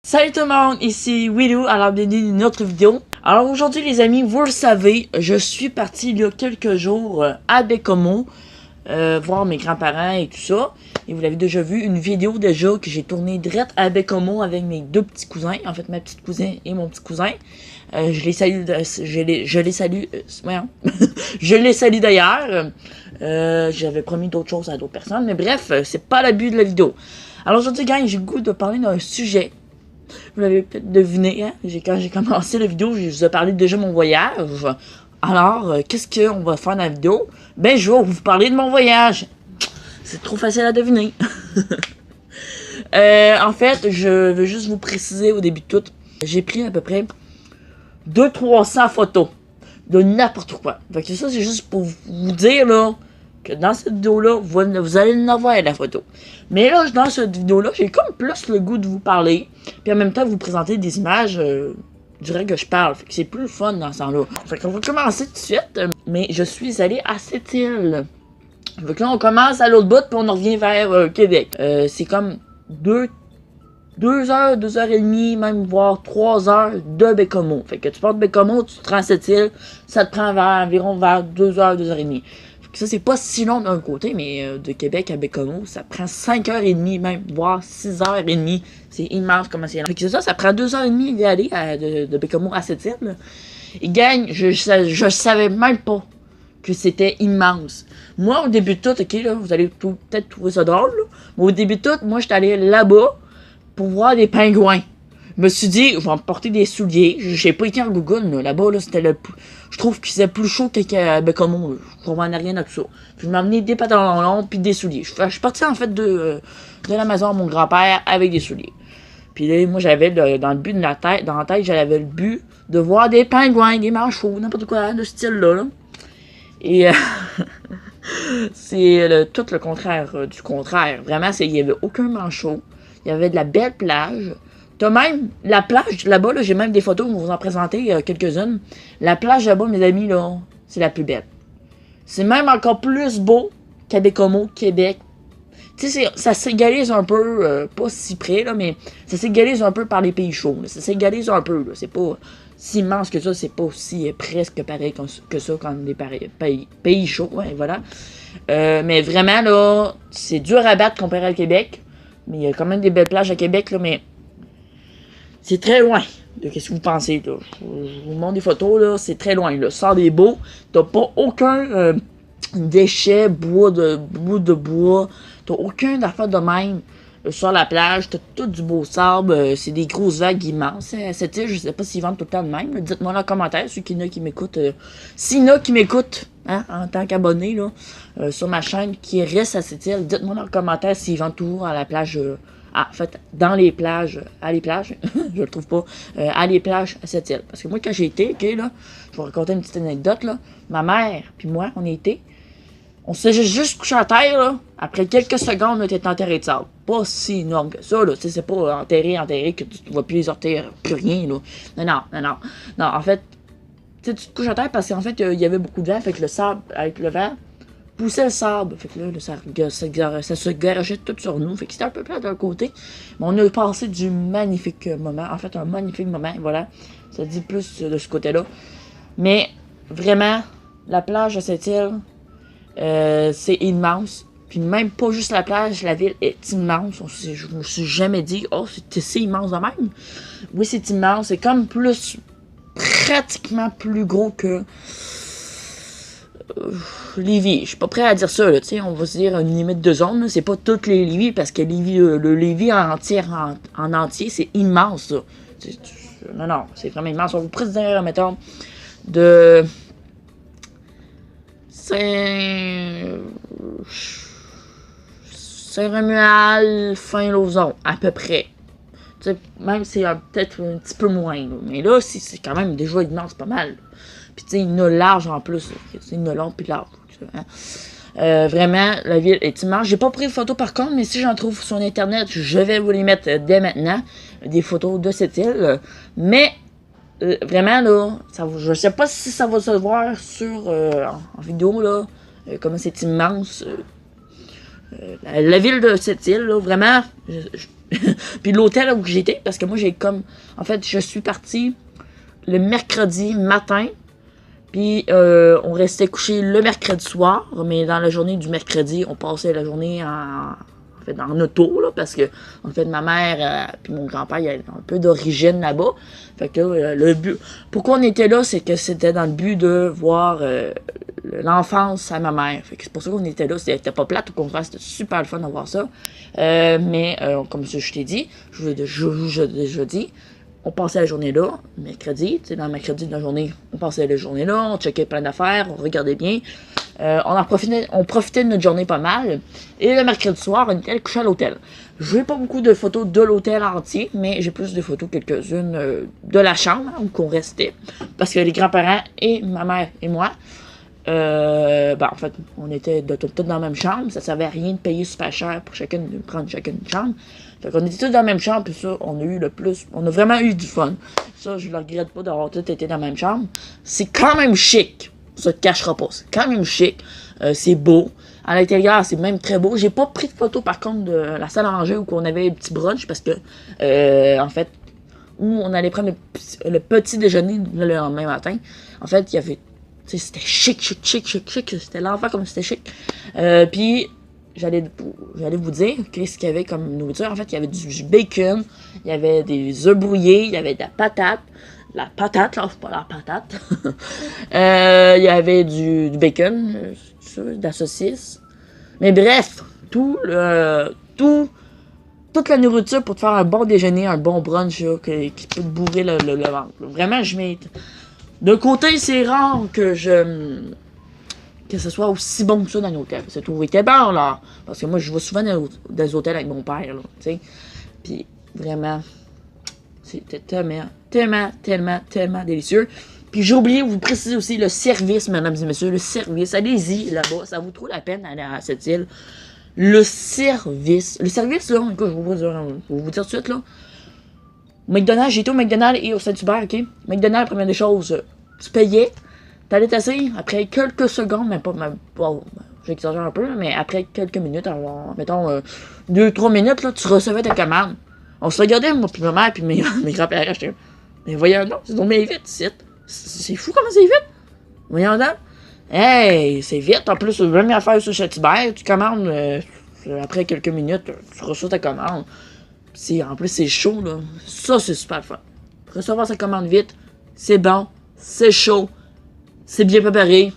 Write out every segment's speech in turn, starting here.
Salut tout le monde, ici Willou, alors bienvenue dans une autre vidéo. Alors aujourd'hui les amis, vous le savez, je suis parti il y a quelques jours à Bécomo, voir mes grands-parents et tout ça. Et vous l'avez déjà vu, une vidéo déjà que j'ai tournée direct à Bécomo avec mes deux petits cousins, en fait ma petite cousine et mon petit cousin. Je les salue, je les salue d'ailleurs. J'avais promis d'autres choses à d'autres personnes, mais bref, c'est pas le but de la vidéo. Alors aujourd'hui gang, j'ai le goût de parler d'un sujet. Vous l'avez peut-être deviné, hein? Quand j'ai commencé la vidéo, je vous ai parlé déjà de mon voyage. Alors, qu'est-ce qu'on va faire dans la vidéo? Ben, je vais vous parler de mon voyage. C'est trop facile à deviner. En fait, je veux juste vous préciser au début de tout. J'ai pris à peu près 200-300 photos de n'importe quoi. Fait que ça, c'est juste pour vous dire, là, que dans cette vidéo-là, vous allez en avoir la photo. Mais là, dans cette vidéo-là, j'ai comme plus le goût de vous parler, puis en même temps, vous présenter des images du vrai que je parle. Fait que c'est plus le fun dans ce temps-là. Fait qu'on va commencer tout de suite, mais je suis allé à cette île. Fait que là, on commence à l'autre bout, puis on revient vers Québec. C'est comme 2 heures, 2 heures et demie, même voire 3 heures de Bécomo. Fait que tu pars de Bécomo, tu te rends à cette île, ça te prend environ vers 2 heures, 2 heures et demie. Ça, c'est pas si long d'un côté, mais de Québec à Bécomo, ça prend 5h30 même, voire 6h30. C'est immense comment c'est long. Fait que ça prend 2h30 d'y aller de Bécomo à cette île. Et gang, je savais même pas que c'était immense. Moi, au début de tout, ok, là, vous allez peut-être trouver ça drôle, là, mais au début de tout, moi, j'étais allé là-bas pour voir des pingouins. Je me suis dit, je vais me porter des souliers. J'ai pas été en Google, là-bas, là, c'était je trouve que c'est plus chaud qu'à Bécomo. Je comprends rien à tout ça. Puis je m'ai amené des pantalons longs puis des souliers. Je suis parti en fait de la maison à mon grand-père avec des souliers. Puis là, moi j'avais dans la tête, j'avais le but de voir des pingouins, des manchots, n'importe quoi de ce style-là. Là. Et c'est tout le contraire du contraire. Vraiment, il n'y avait aucun manchot. Il y avait de la belle plage. T'as même la plage là-bas, là, j'ai même des photos, on va vous en présenter quelques-unes. La plage là-bas, mes amis, là, c'est la plus belle. C'est même encore plus beau qu'à Bécomo, Québec. Tu sais, ça s'égalise un peu, pas si près, là, mais ça s'égalise un peu par les pays chauds. Là. Ça s'égalise un peu, là. C'est pas si immense que ça, c'est pas aussi presque pareil que ça quand on est pays chauds, ouais, voilà. Mais vraiment, là, c'est dur à battre comparé à Québec. Mais il y a quand même des belles plages à Québec, là, mais c'est très loin de ce que vous pensez, là. Je vous montre des photos, là, c'est très loin, là. Sors des beaux, t'as pas aucun déchet, bout de bois, t'as aucun affaire de même sur la plage, t'as tout du beau sable, c'est des grosses vagues immenses. Cette île, je sais pas s'ils vendent tout le temps de même, dites-moi dans les commentaires, ceux qui m'écoutent, s'il y en a qui m'écoutent, hein, en tant qu'abonné, là, sur ma chaîne, qui reste à cette île, dites-moi dans les commentaires s'ils vendent toujours à la plage, en fait, dans les plages, à les plages, je le trouve pas, à les plages à cette île. Parce que moi, quand j'ai été, ok, là, je vais vous raconter une petite anecdote, là, ma mère puis moi, on s'est juste couché à terre, là, après quelques secondes, on était enterré de sable. Pas si énorme que ça, là, tu sais, c'est pas enterré, que tu vois plus les orteils, plus rien, là. Non, en fait, tu te couches à terre parce qu'en fait, il y avait beaucoup de vent, fait que le sable, avec le vent, poussait le sable. Fait que là, ça se garageait tout sur nous. Fait que c'était un peu plat d'un côté. Mais on a passé du magnifique moment. En fait, un magnifique moment. Voilà. Ça dit plus de ce côté-là. Mais, vraiment, la plage de cette île, c'est immense. Puis même pas juste la plage, la ville est immense. Je me suis jamais dit, oh, c'est immense de même. Oui, c'est immense. C'est comme pratiquement plus gros que Lévis, je suis pas prêt à dire ça, là, on va se dire une limite de zone, c'est pas toutes les Lévis, parce que le Lévis en entier, c'est immense, ça. Non, c'est vraiment immense. On vous pourrait dire, mettons, de Saint-Romuald, Fin-Lauzon, à peu près. T'sais, même c'est peut-être un petit peu moins, là. Mais là, c'est quand même déjà immense, pas mal. Puis tu sais, il y en a large en plus. Il y en a long puis large. Hein. Vraiment, la ville est immense. J'ai pas pris de photos par contre, mais si j'en trouve sur internet, je vais vous les mettre dès maintenant. Des photos de cette île. Mais vraiment là, je sais pas si ça va se voir sur en vidéo là. Comment c'est immense. La ville de cette île, là, vraiment, Puis l'hôtel où j'étais, parce que moi, j'ai comme... En fait, je suis partie le mercredi matin, puis on restait couché le mercredi soir, mais dans la journée du mercredi, on passait la journée en auto, là, parce que, en fait, ma mère puis mon grand-père, il y a un peu d'origine là-bas. Fait que le but... Pourquoi on était là, c'est que c'était dans le but de voir l'enfance à ma mère. Fait que c'est pour ça qu'on était là. C'était pas plate, au contraire, c'était super le fun de voir ça. Mais, comme ça, je t'ai dit, je vous l'ai déjà dit, on passait la journée là, mercredi, tu sais, dans le mercredi de la journée, on passait la journée là, on checkait plein d'affaires, on regardait bien. On profitait de notre journée pas mal. Et le mercredi soir, on était couché à l'hôtel. Je n'ai pas beaucoup de photos de l'hôtel entier, mais j'ai plus de photos, quelques-unes, de la chambre où on restait. Parce que les grands-parents et ma mère et moi, en fait, on était tous dans la même chambre. Ça servait à rien de payer super cher pour prendre chacune une chambre. Fait qu'on était tous dans la même chambre, puis ça, on a vraiment eu du fun. Ça, je ne le regrette pas d'avoir tous été dans la même chambre. C'est quand même chic. Ça te cachera pas. C'est quand même chic. C'est beau. À l'intérieur, c'est même très beau. J'ai pas pris de photo, par contre, de la salle à manger où on avait un petit brunch, parce que, en fait, où on allait prendre le petit déjeuner le lendemain matin. En fait, il y avait... C'était chic. C'était l'enfer comme c'était chic. Puis, j'allais vous dire qu'est-ce qu'il y avait comme nourriture. En fait, il y avait du bacon, il y avait des œufs brouillés, il y avait de la patate. La patate, là, c'est pas la patate. Il y avait du bacon, de la saucisse. Mais bref, toute la nourriture pour te faire un bon déjeuner, un bon brunch là, qui peut te bourrer le ventre. Vraiment, je mets... D'un côté, c'est rare que ce soit aussi bon que ça dans l'hôtel. C'est tout était bon, là. Parce que moi, je vais souvent dans des hôtels avec mon père, là, tu sais. Puis, vraiment, c'était tellement délicieux. Puis, j'ai oublié de vous préciser aussi le service, mesdames et messieurs. Le service, allez-y, là-bas. Ça vaut trop la peine d'aller à cette île. Le service, là, écoute, je vais vous dire tout de suite, là. McDonald's, j'ai été au McDonald's et au Saint-Hubert, ok? McDonald's, première des choses, tu payais, t'allais t'asseoir, après quelques secondes, j'exagère un peu, mais après quelques minutes, alors, mettons 2-3 minutes, là, tu recevais ta commande. On se regardait, moi, puis ma mère, puis mes grands-parents, j'étais mais voyons donc, c'est donc bien vite, c'est fou comment c'est vite. Voyons donc. Hey, c'est vite, en plus, la même affaire sur Saint-Hubert, tu commandes, après quelques minutes, tu reçois ta commande. En plus, c'est chaud, là. Ça, c'est super fun. Recevoir sa commande vite, c'est bon, c'est chaud, c'est bien préparé.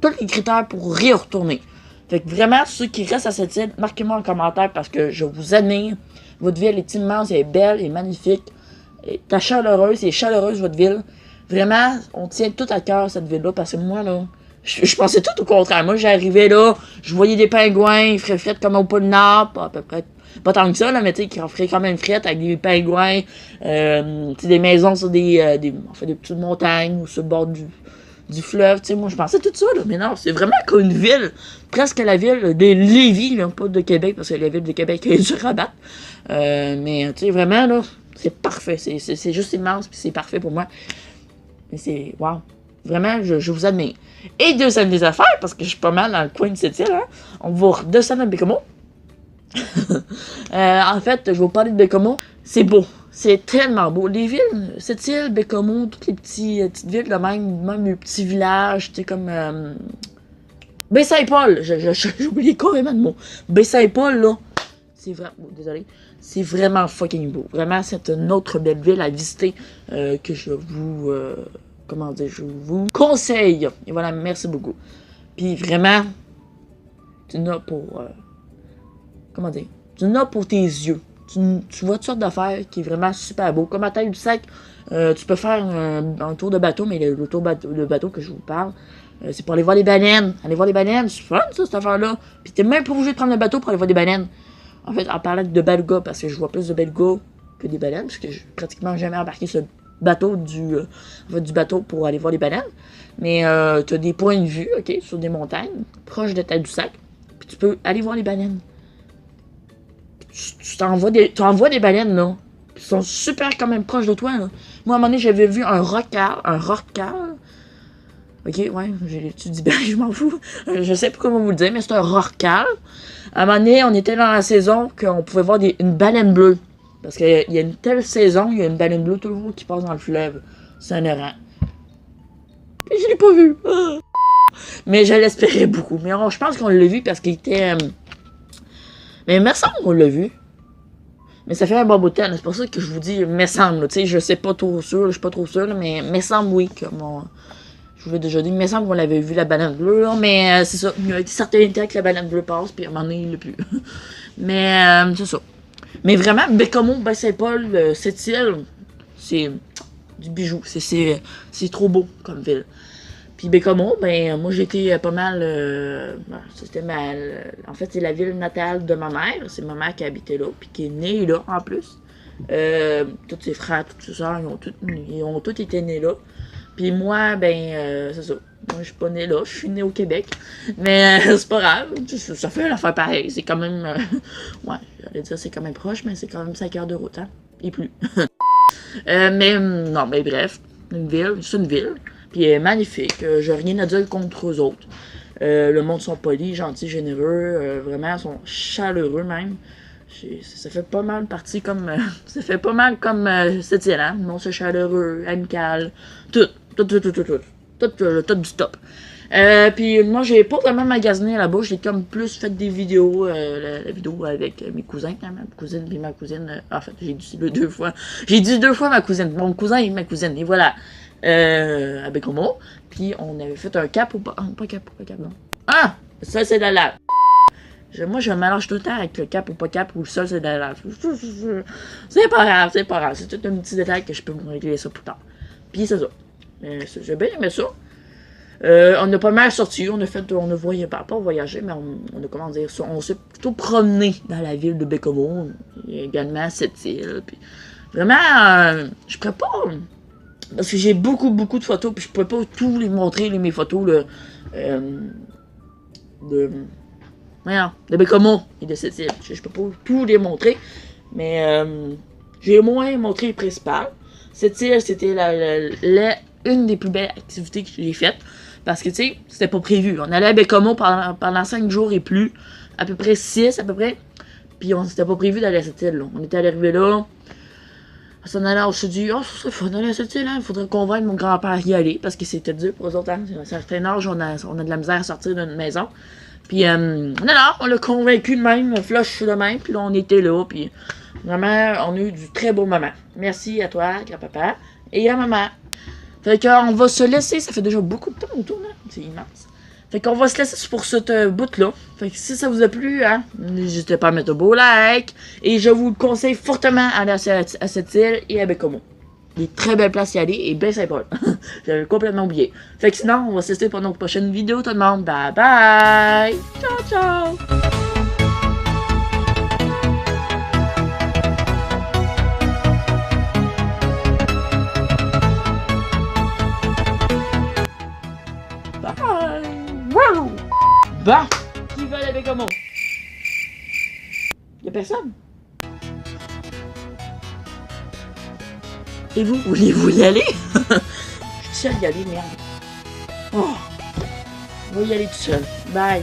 Tous les critères pour y retourner. Fait que vraiment, ceux qui restent à cette île, marquez-moi en commentaire parce que je vous admire. Votre ville est immense, elle est belle, elle est magnifique. Elle est chaleureuse, votre ville. Vraiment, on tient tout à cœur cette ville-là parce que moi, là, je pensais tout au contraire. Moi, j'arrivais là, je voyais des pingouins, ils feraient fret comme au pôle Nord, à peu près. Pas tant que ça, là, mais tu sais, qui en ferait quand même frette avec des pingouins, des maisons sur des petites montagnes ou sur le bord du fleuve, tu sais, moi, je pensais tout ça, là, mais non, c'est vraiment comme une ville, presque la ville de Lévis, là, pas de Québec, parce que la ville de Québec est du Rabat, mais, tu sais, vraiment, là, c'est parfait, c'est juste immense, puis c'est parfait pour moi, mais c'est, wow, vraiment, je vous admire. Et deuxième des affaires, parce que je suis pas mal dans le coin de cette île, hein, on va redescendre à Bécomo. En fait, je vais vous parler de Bécomo. C'est beau. C'est tellement beau. Les villes, cette île, Bécomo, toutes les petites villes, là, même les petits villages, tu sais, comme Baie-Saint-Paul. J'ai oublié carrément le mot. Baie-Saint-Paul, là. C'est vraiment... Oh, désolé. C'est vraiment fucking beau. Vraiment, c'est une autre belle ville à visiter que je vous... je vous conseille. Et voilà, merci beaucoup. Puis vraiment, tu n'as pour... tu n'as pour tes yeux. Tu vois toutes sortes d'affaires qui est vraiment super beau. Comme à Taille-du-Sac, tu peux faire un tour de bateau, mais le tour de bateau que je vous parle, c'est pour aller voir les baleines. Aller voir les baleines, c'est fun ça, cette affaire-là. Puis t'es même pas obligé de prendre le bateau pour aller voir des baleines. En fait, en parlant de belugas, parce que je vois plus de belugas que des baleines, parce que j'ai pratiquement jamais embarqué ce bateau du bateau pour aller voir les baleines. Mais tu as des points de vue, ok, sur des montagnes, proches de Taille-du-Sac, puis tu peux aller voir les baleines. Tu envoies des baleines, là, qui sont super quand même proches de toi, là. Moi, à un moment donné, j'avais vu un rorqual. Ok, ouais, tu dis bien, je m'en fous. Je sais pas comment vous le dire, mais c'est un rorqual. À un moment donné, on était dans la saison qu'on pouvait voir une baleine bleue. Parce qu'il y a une telle saison, il y a une baleine bleue toujours qui passe dans le fleuve. Saint-Laurent. Puis je l'ai pas vu. Mais je l'espérais beaucoup. Mais je pense qu'on l'a vu parce qu'il était... Mais il me semble qu'on l'a vu. Mais ça fait un bon bout de temps. C'est pour ça que je vous dis, il me semble. Tu sais, je sais pas trop sûr, je suis pas trop sûr, là, mais il me semble, oui, que mon... Je vous l'ai déjà dit, il me semble qu'on l'avait vu, la baleine bleue, là, mais c'est ça. Il y a été certains temps que la baleine bleue passe, puis à un moment donné, il l'a plus. Mais c'est ça. Mais vraiment, Bécomo, Baie-Saint-Paul, Sept-Îles, c'est du bijou. C'est trop beau comme ville. Puis Bécomo, ben moi j'étais pas mal... c'était mal... en fait, c'est la ville natale de ma mère. C'est ma mère qui habitait là, puis qui est née là, en plus. Tous ses frères, toutes ses soeurs, ils ont tous été nés là. Puis moi, ben, c'est ça. Moi, je suis pas née là, je suis née au Québec. Mais c'est pas grave, ça fait l'affaire pareil. C'est quand même... ouais, j'allais dire c'est quand même proche, mais c'est quand même 5 heures de route, hein. Et plus. Mais non, mais bref, une ville, c'est une ville. Puis elle est magnifique, j'ai rien à dire contre eux autres. Le monde sont polis, gentils, généreux, vraiment, ils sont chaleureux même. Ça fait pas mal partie comme... ça fait pas mal comme Sept-Îles, hein? Le monde c'est chaleureux, amical, tout du top. Puis moi, j'ai pas vraiment magasiné là-bas, j'ai comme plus fait des vidéos, la vidéo avec mes cousins, hein, ma cousine et ma cousine. En fait, j'ai dit deux fois. J'ai dit 2 fois ma cousine, mon cousin et ma cousine, et voilà. À Bécomo. Puis on avait fait un cap ou pas. Pas cap, non. Ah! Ça, c'est de la lave. Moi, je me mélange tout le temps avec le cap ou pas cap ou ça, c'est de la lave. C'est pas grave, c'est pas grave. C'est tout un petit détail que je peux me régler ça plus tard. Puis c'est ça. J'ai bien aimé ça. On a pas mal sorti, on a voyagé, pas voyagé, mais on a comment dire ça, on s'est plutôt promené dans la ville de Bécomo, également à Sept-Îles. Puis vraiment, je pourrais pas, parce que j'ai beaucoup de photos, puis je pourrais pas tous les montrer, mes photos là, de Bécomo et de Sept-Îles. Je peux pas tous les montrer, mais j'ai au moins montré les principales. Sept-Îles, c'était une des plus belles activités que j'ai faites. Parce que, tu sais, c'était pas prévu. On allait à Bécomo pendant 5 jours et plus. À peu près 6, à peu près. Puis, c'était pas prévu d'aller à cette île, là. On était arrivé là. On s'est dit, oh, ça serait fun d'aller à cette île, hein. Il faudrait convaincre mon grand-père à y aller. Parce que c'était dur pour eux autres, hein. À un certain âge, on a de la misère à sortir de notre maison. Puis, non, on l'a convaincu de même, flush de même. Puis là, on était là. Puis, vraiment, on a eu du très beau moment. Merci à toi, grand-papa. Et à maman. Fait qu'on va se laisser, ça fait déjà beaucoup de temps autour, là. C'est immense. Fait qu'on va se laisser pour cette bout-là. Fait que si ça vous a plu, hein, n'hésitez pas à mettre un beau like. Et je vous le conseille fortement d'aller à cette île et à Bécomo. Des très belles places y aller et bien sympa. J'avais complètement oublié. Fait que sinon, on va se laisser pour notre prochaine vidéo, tout le monde. Bye bye! Ciao, ciao! Bah! Qui veut aller avec Bécomo? Y'a personne? Et vous, voulez-vous y aller? Je suis seule y aller, merde. Oh! On va y aller tout seul. Bye!